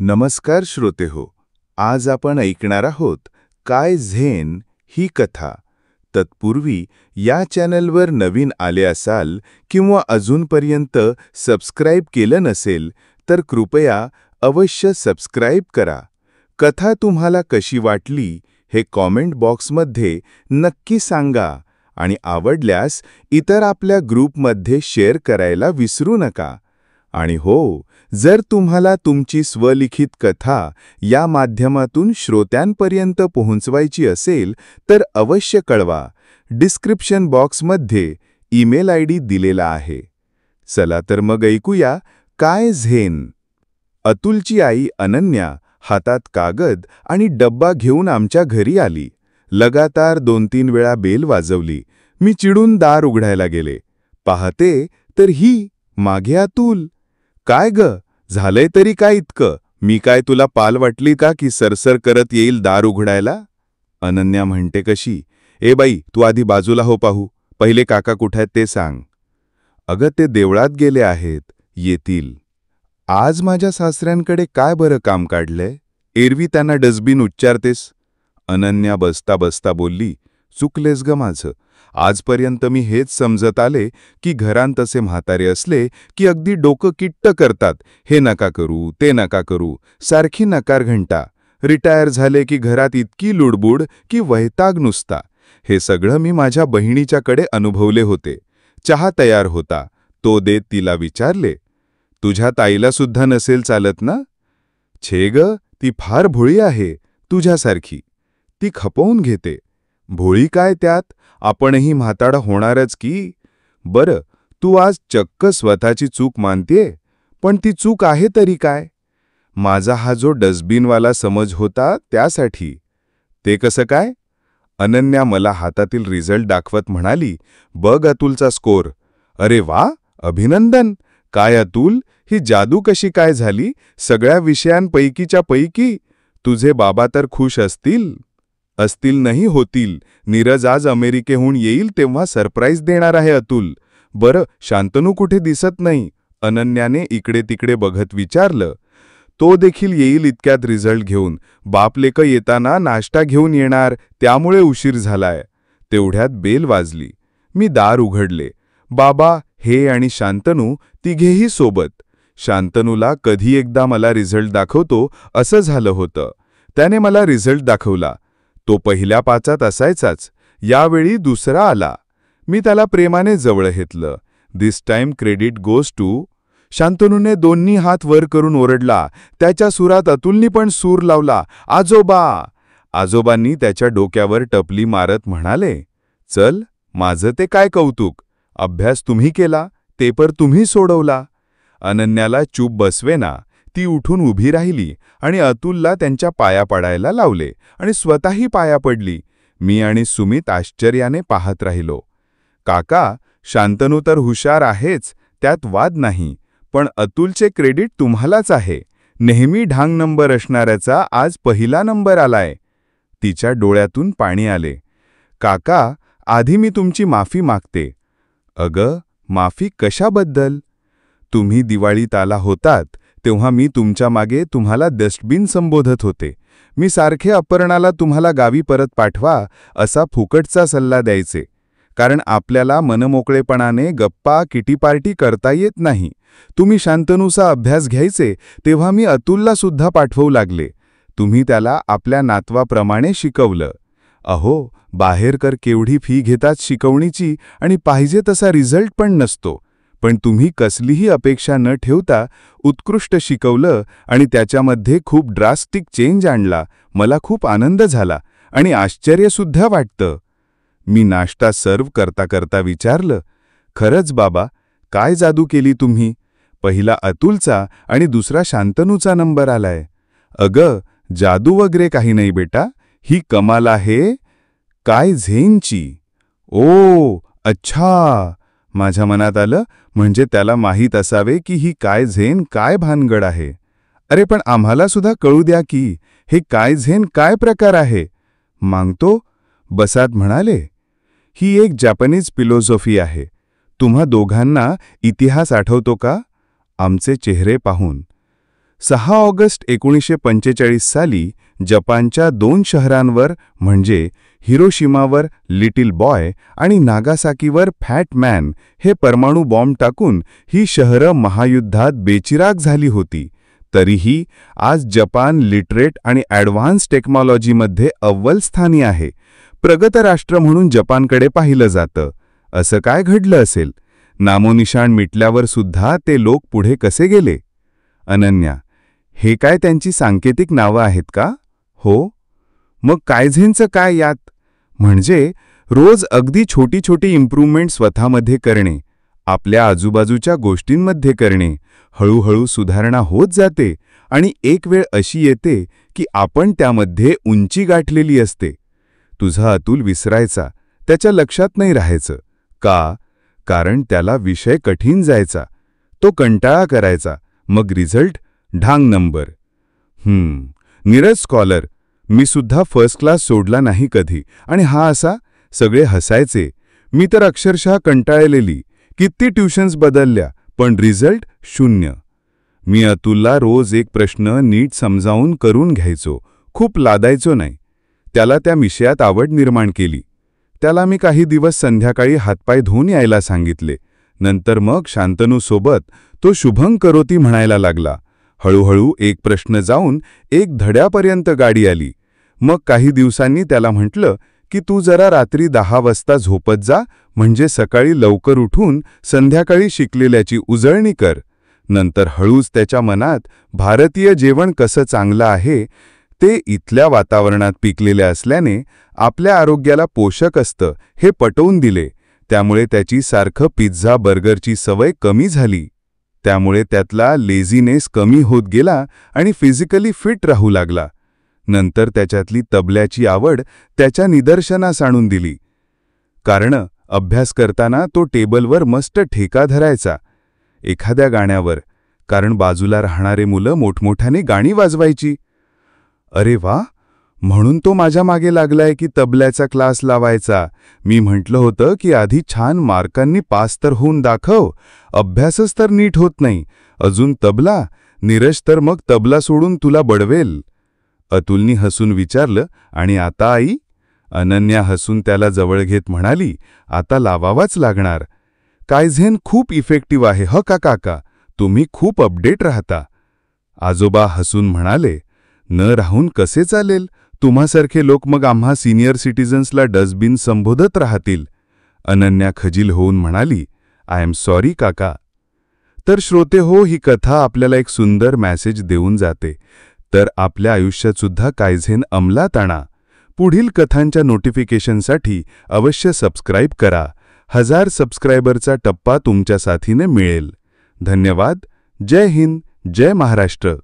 नमस्कार श्रोतेहो, आज आपण ऐकणार आहोत काय झेन ही कथा. तत्पूर्वी या चॅनलवर नवीन आले असाल किंवा अजूनपर्यंत सबस्क्राईब केलं नसेल तर कृपया अवश्य सबस्क्राईब करा. कथा तुम्हाला कशी वाटली हे कॉमेंट बॉक्समध्ये नक्की सांगा आणि आवडल्यास इतर आपल्या ग्रुपमध्ये शेअर करायला विसरू नका. आणि हो, जर तुम्हाला तुमची स्वलिखित कथा या माध्यमातून श्रोत्यांपर्यंत पोहोचवायची असेल तर अवश्य कळवा. डिस्क्रिप्शन बॉक्समध्ये ईमेल आयडी दिलेला आहे. चला तर मग ऐकूया काय झेन. अतुलची आई अनन्या हातात कागद आणि डब्बा घेऊन आमच्या घरी आली. लगातार 2-3 वेळा बेल वाजवली. मी चिडून दार उघडायला गेले. पाहते तर ही मागे अतुल. काय ग, झालंय तरी काय इतकं? मी काय तुला पाल वाटली का की सरसर करत येईल दार उघडायला? अनन्या म्हणते कशी, ए बाई, तू आधी बाजूला हो, पाहू. पहिले काका कुठे आहेत ते सांग. अगं, ते देवळात गेले आहेत, येतील. आज माझ्या सासऱ्यांकडे काय बरं काम काढलंय? एरवी त्यांना डस्टबिन उच्चारतेस. अनन्या बसता बसता बोलली, चुकलेस ग माझं. आजपर्यंत मी हेच समजत आले की घरांत असे म्हातारे असले की अगदी डोकं किट्ट करतात. हे नका करू, ते नका करू, सारखी नकार घंटा. रिटायर झाले की घरात इतकी लुडबुड की वैताग नुसता. हे सगळं मी माझ्या बहिणीच्याकडे अनुभवले होते. चहा तयार होता. तो देत तिला विचारले, तुझ्या ताईला सुद्धा नसेल चालत ना? छे ग, ती फार भोळी आहे, तुझ्यासारखी. ती खपवून घेते. भोळी काय त्यात, आपणही म्हाताडा होणारच की. बरं, तू आज चक्क स्वतःची चूक मानतेय, पण ती चूक आहे तरी काय? माझा हा जो डस्टबिनवाला समज होता त्यासाठी. ते कसं काय? अनन्या मला हातातील रिझल्ट दाखवत म्हणाली, बघ अतुलचा स्कोर. अरे वा, अभिनंदन. काय अतुल, ही जादू कशी काय झाली? सगळ्या विषयांपैकीच्या पैकी. तुझे बाबा तर खुश असतील. असतील नाही, होतील. नीरज आज अमेरिकेहून येईल तेव्हा सरप्राईज देणार आहे अतुल. बरं, शांतनू कुठे दिसत नाही? अनन्याने इकडे तिकडे बघत विचारलं. तो देखील येईल इतक्यात रिझल्ट घेऊन. बापलेक येताना नाश्ता घेऊन येणार, त्यामुळे उशीर झालाय. तेवढ्यात बेल वाजली. मी दार उघडले. बाबा, हे आणि शांतनू तिघेही सोबत. शांतनूला कधी एकदा मला रिझल्ट दाखवतो असं झालं होतं. त्याने मला रिझल्ट दाखवला. तो पहिल्या 5 असायचाच. यावेळी दुसरा आला. मी त्याला प्रेमाने जवळ घेतलं. दिस टाइम क्रेडिट गोज टू. शांतनूने दोन्ही हात वर करून ओरडला. त्याच्या सुरात अतुलनी पण सूर लावला, आजोबा. आजोबांनी त्याच्या डोक्यावर टपली मारत म्हणाले, चल, माझं ते काय कौतुक. अभ्यास तुम्ही केला, पेपर तुम्ही सोडवला. अनन्याला चूप बसवेना. ती उठून उभी राहिली आणि अतुलला त्यांच्या पाया पडायला लावले आणि स्वतःही पाया पडली. मी आणि सुमित आश्चर्याने पाहत राहिलो. काका, शांतनू तर हुशार आहेच, त्यात वाद नाही, पण अतुलचे क्रेडिट तुम्हालाच आहे. नेहमी ढांग नंबर असणाऱ्याचा आज पहिला नंबर आलाय. तिच्या डोळ्यातून पाणी आले. काका, आधी मी तुमची माफी मागते. अगं, माफी कशाबद्दल? तुम्ही दिवाळीत आला होतात तेव्हा मी तुमच्या मागे तुम्हाला डस्टबिन संबोधत होते. मी सारखे अपर्णाला तुम्हाला गावी परत पाठवा असा फुकटचा सल्ला द्यायचे, कारण आपल्याला मनमोकळेपणाने गप्पा किटी पार्टी करता येत नाही. तुम्ही शांतनूचा अभ्यास घ्यायचे तेव्हा मी अतुलला सुद्धा पाठवू लागले. तुम्ही त्याला आपल्या नातवाप्रमाणे शिकवलं. अहो, बाहेरकर केवढी फी घेतात शिकवणीची आणि पाहिजे तसा रिझल्ट पण नसतो. पण तुम्ही कसलीही अपेक्षा न ठेवता उत्कृष्ट शिकवलं आणि त्याच्यामध्ये खूप ड्रास्टिक चेंज आणला. मला खूप आनंद झाला आणि आश्चर्यसुद्धा वाटतं. मी नाश्ता सर्व करता करता विचारलं, खरंच बाबा, काय जादू केली तुम्ही? पहिला अतुलचा आणि दुसरा शांतनूचा नंबर आलाय. अगं, जादू वगैरे काही नाही बेटा, ही कमाल आहे काय झेनची. ओ, अच्छा. माझ्या मनात आलं, म्हणजे त्याला माहीत असावे की ही काय झेन काय भानगड आहे. अरे पण आम्हाला सुद्धा कळू द्या की हे काय झेन काय प्रकार आहे. मागतो, बसात म्हणाले. ही एक जॅपनीज फिलॉसॉफी आहे. तुम्हा दोघांना इतिहास आठवतो का? आमचे चेहरे पाहून. 6 ऑगस्ट 1945 साली जपानच्या 2 शहरांवर म्हणजे हिरोशिमावर लिटिल बॉय आणि नागासाकीवर फॅट मॅन हे परमाणु बॉम्ब टाकून ही शहरं महायुद्धात बेचिराग झाली होती. तरीही आज जपान लिटरेट आणि ॲडव्हान्स टेक्नॉलॉजीमध्ये अव्वल स्थानी आहे. प्रगत राष्ट्र म्हणून जपानकडे पाहिलं जातं. असं काय घडलं असेल? नामोनिशाण मिटल्यावर सुद्धा ते लोक पुढे कसे गेले? अनन्या, हे काय त्यांची सांकेतिक नावं आहेत का? हो. मग कायझेनचं काय यात? म्हणजे रोज अगदी छोटी छोटी इम्प्रूव्हमेंट स्वतःमध्ये करणे, आपल्या आजूबाजूच्या गोष्टींमध्ये करणे, हळूहळू सुधारणा होत जाते आणि एक वेळ अशी येते की आपण त्यामध्ये उंची गाठलेली असते. तुझा अतुल विसरायचा, त्याच्या लक्षात नाही राहायचं. का? कारण त्याला विषय कठीण जायचा, तो कंटाळा करायचा, मग रिझल्ट ढांग नंबर. नीरज स्कॉलर, मी सुद्धा फर्स्ट क्लास सोडला नाही कधी, आणि हा असा? सगळे हसायचे. मी तर अक्षरशः कंटाळलेली. किती ट्युशन्स बदलल्या, पण रिझल्ट 0. मी अतुलला रोज एक प्रश्न नीट समजावून करून घ्यायचो, खूप लादायचो नाही. त्याला त्या विषयात आवड निर्माण केली. त्याला मी काही दिवस संध्याकाळी हातपाय धुवून यायला सांगितले. नंतर मग शांतनूसोबत तो शुभं करोती म्हणायला लागला. हळूहळू एक प्रश्न जाऊन एक धड्यापर्यंत गाडी आली. मग काही दिवसांनी त्याला म्हटलं की तू जरा रात्री 10 वाजता झोपत जा, म्हणजे सकाळी लवकर उठून संध्याकाळी शिकलेल्याची उजळणी कर. नंतर हळूच त्याच्या मनात भारतीय जेवण कसं चांगलं आहे, ते इथल्या वातावरणात पिकलेले असल्याने आपल्या आरोग्याला पोषक असतं हे पटवून दिले. त्यामुळे त्याची सारखं पिझ्झा बर्गरची सवय कमी झाली. त्यामुळे त्यातला लेझीनेस कमी होत गेला आणि फिजिकली फिट राहू लागला. नंतर त्याच्यातली तबल्याची आवड त्याच्या निदर्शनास आणून दिली. कारण अभ्यास करताना तो टेबलवर मस्त ठेका धरायचा एखाद्या गाण्यावर, कारण बाजूला राहणारे मुलं मोठमोठ्याने गाणी वाजवायची. अरे वा, म्हणून तो माझ्या मागे लागलाय की तबल्याचा क्लास लावायचा. मी म्हटलं होतं की आधी छान मार्कांनी पास तर होऊन दाखव, अभ्यासच तर नीट होत नाही, अजून तबला? नीरज तर मग तबला सोडून तुला बडवेल. अतुलनी हसून विचारलं, आणि आता आई? अनन्या हसून त्याला जवळ घेत म्हणाली, आता लावावाच लागणार. कायझेन खूप इफेक्टिव्ह आहे काका, तुम्ही खूप अपडेट राहता. आजोबा हसून म्हणाले, न राहून कसे चालेल? तुम्हासारखे लोक मग आम्हा सिनियर सिटीजन्सला डस्टबिन संबोधत राहतील. अनन्या खजील होऊन म्हणाली, आय एम सॉरी काका. तर श्रोते हो, ही कथा आपल्याला एक सुंदर मेसेज देऊन जाते. तर आपल्या आयुष्यात सुद्धा कायझेन अंमलात आणा. पुढील कथांच्या नोटिफिकेशनसाठी अवश्य सबस्क्राईब करा. 1000 सबस्क्रायबरचा टप्पा तुमच्या साथीने मिळेल. धन्यवाद. जय हिंद, जय महाराष्ट्र.